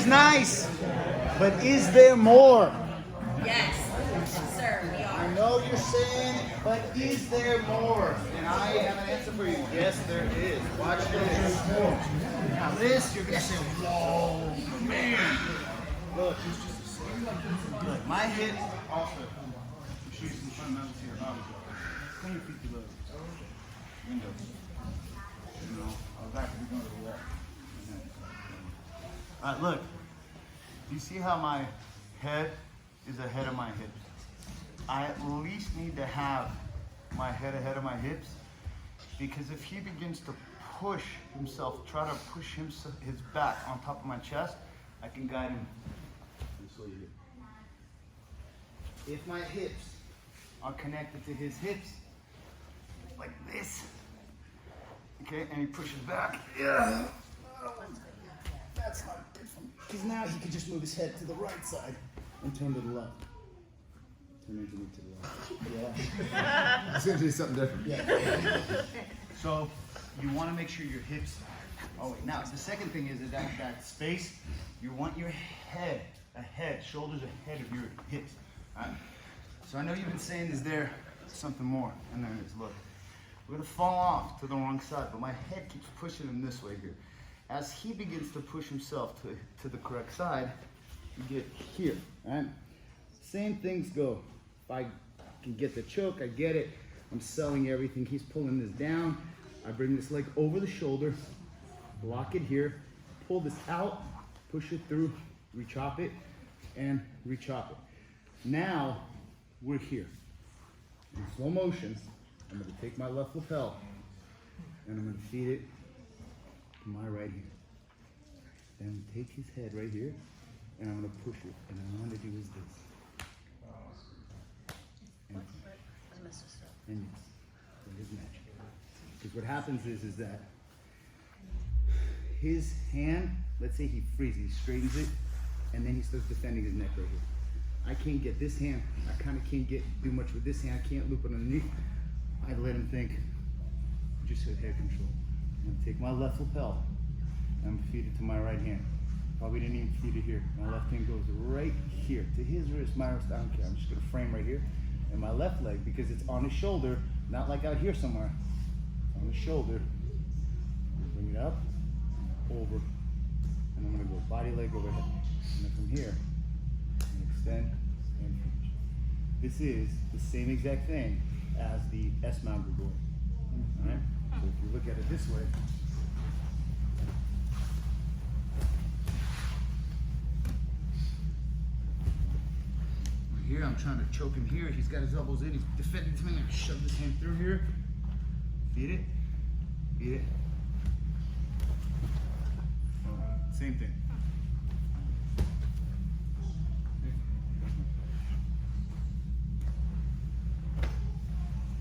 is nice, but is there more? Yes, sir, we are. I know you're saying, but is there more? And I have an answer for you. Yes, there is. Watch this. Now this, you're gonna say, whoa, man. Look, my hip also. Shoot some fundamentals here. Clean your feet to the windows. You know, I was actually going to the wall. All right, look. Do you see how my head is ahead of my hips? I at least need to have my head ahead of my hips, because if he begins to push himself, try to push his back on top of my chest, I can guide him. If my hips are connected to his hips, like this, okay, and he pushes back, yeah. That's not good for me, because now he can just move his head to the right side and turn to the left. Turn into me to the left. Yeah. It's gonna be something different. Yeah. So you want to make sure your hips. Oh wait. Now the second thing is that space. You want your head ahead, shoulders ahead of your hips. All right? So I know you've been saying, is there something more? And there is. Look, we're gonna fall off to the wrong side, but my head keeps pushing him this way here. As he begins to push himself to the correct side, you get here. All right? Same things go. If I can get the choke, I get it. I'm selling everything. He's pulling this down. I bring this leg over the shoulder, lock it here, pull this out, push it through, re-chop it, and re-chop it. Now, we're here. In slow motion, I'm gonna take my left lapel, and I'm gonna feed it to my right here. Then take his head right here, and I'm gonna push it. And what I'm gonna do is this. And yes, it is match. Because what happens is that his hand, let's say he freezes, he straightens it, and then he starts defending his neck right here. I can't get this hand, I kind of can't do much with this hand, I can't loop it underneath. I let him think, just hit head control. I'm gonna take my left lapel, and I'm gonna feed it to my right hand. Probably didn't even feed it here. My left hand goes right here, to his wrist, my wrist, I don't care. I'm just gonna frame right here. And my left leg, because it's on his shoulder, not like out here somewhere, it's on his shoulder. Bring it up, over, and I'm gonna go body leg overhead. And then from here, I'm gonna extend and finish. This is the same exact thing as the S-mount Gregorian. All right? So if you look at it this way, here, I'm trying to choke him here. He's got his elbows in. He's defending to me. I'm gonna shove this hand through here. Feed it. Feed it. Oh, same thing.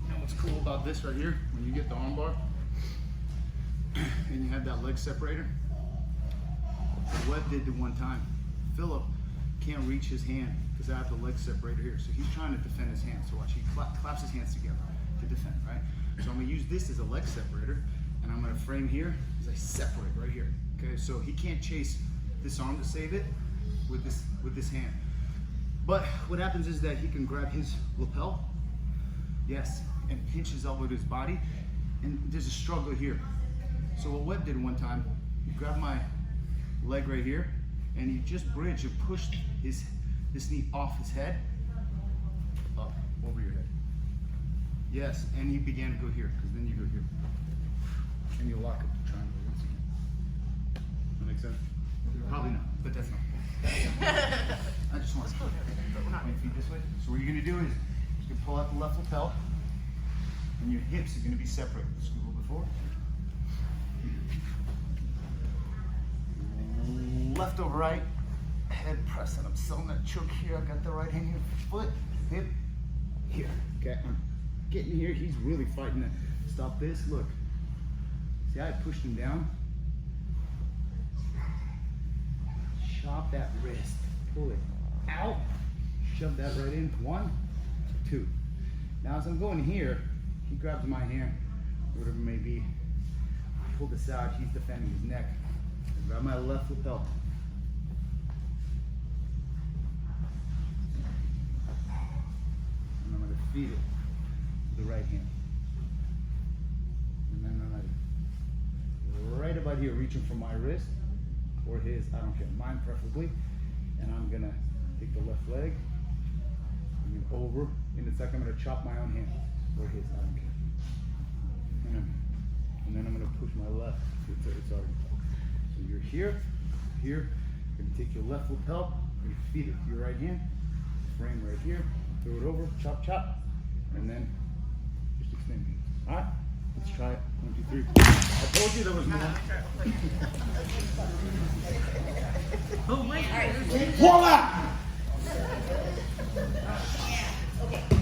Now what's cool about this right here, when you get the arm bar and you have that leg separator, what Webb did one time, Philip can't reach his hand because I have the leg separator here. So he's trying to defend his hands. So watch, he claps his hands together to defend, right? So I'm gonna use this as a leg separator, and I'm gonna frame here as I separate right here. Okay, so he can't chase this arm to save it with this hand. But what happens is that he can grab his lapel, yes, and pinch his elbow to his body, and there's a struggle here. So what Webb did one time, he grabbed my leg right here, and he just bridged and pushed this knee off his head, up, over your head. Yes, and he began to go here, because then you go here. And you lock up the triangle once again. That make sense? Probably not, but that's not. I just want to put my feet this way. So what you're going to do is, you can pull out the left lapel, and your hips are going to be separate. Let's do a little before. Left over right, head press, and I'm selling that choke here. I got the right hand here, foot, hip, here. Okay, I'm getting here. He's really fighting to stop this. Look, see how I pushed him down? Chop that wrist, pull it out, shove that right in. 1, 2. Now as I'm going here, he grabs my hand, whatever it may be. I pull this out. He's defending his neck. I grab my left lapel. right hand. And then I'm right about here, reaching for my wrist or his, I don't care, mine preferably. And I'm gonna take the left leg, and then over. In a second, I'm gonna chop my own hand or his, I don't care. And then I'm gonna push my left. It's already. So you're here, here. You're gonna take your left lapel, you're gonna feed it to your right hand, frame right here, throw it over, chop, chop, and then just extend it. All right, let's try it. 1, 2, 3. I told you there was more. All right. Voila! Yeah. Okay.